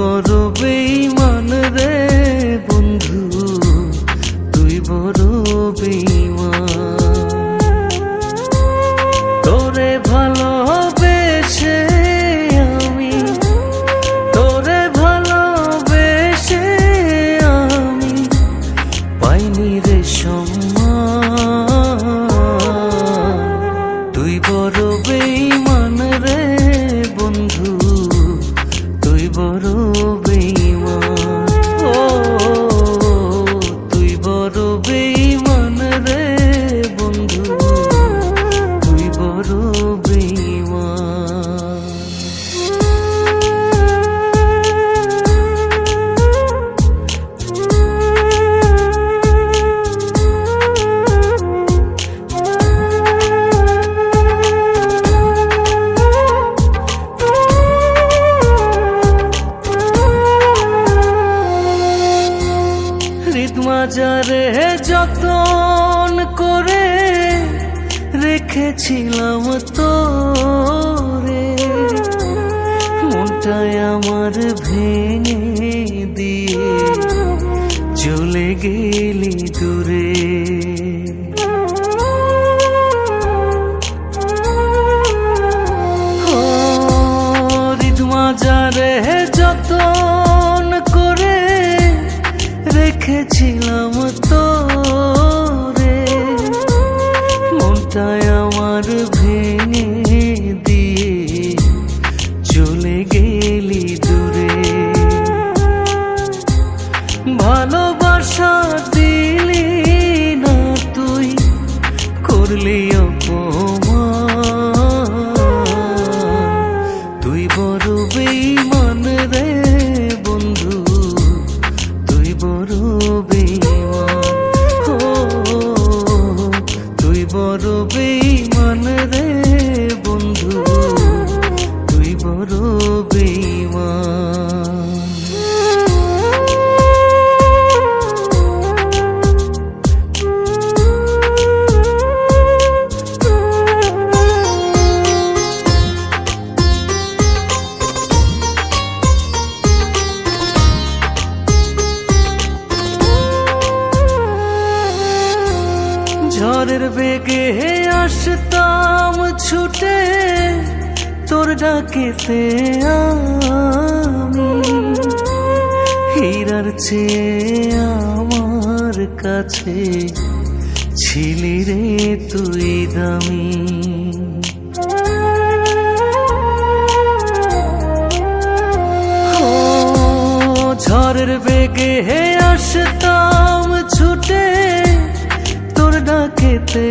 বড় বেঈমান রে বন্ধু, তুই বড় বেঈমান। তোরে ভালোবেসে আমি, তোরে ভালোবেসে আমি পাইনি রে সম্মান। তুই বড় বেঈমান রে বন্ধু, তুই বড় বেঈমান। ও তুই বড় বেঈমান রে বন্ধু, তুই বড় বেঈমান। মাজারে যতন করে রেখেছিলাম তোরে, মনটায় আমার ভেঙে দিয়ে চলে গেলি দূরে। মাজারে যতন করে রেখেছিলাম তোরে, মনটায় আমার ভেঙে দিয়ে চলে গেলি দূরে। ভালোবাসা দিলি না তুই, করলি অপমান। তুই বড় বেঈমান রে বন্ধু, তুই বড় বেঈমান। ও তুই বড় বেঈমান রে বন্ধু, তুই বড় বেঈমান। ঝড়ের বেগে আসতাম ছুটে তোর ডাকেতে আমি, হীরার চেয়ে আমার কাছে ছিলি রে তুই দামি। ঝড়ের বেগে আসতাম ছুটে তোর ডাকেতে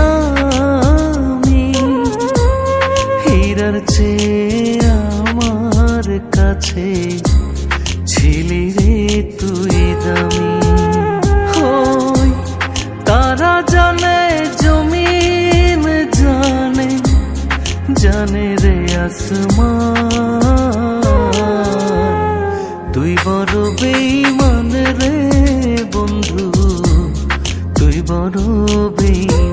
আমি, হীরার চেয়ে আমার কাছে ছিলি রে তুই দামি। হই তারা জানে জমিন জানে, জানে রে আসমান। তুই বড় বেঈমান রে বন্ধু, তুই বড় বেঈমান।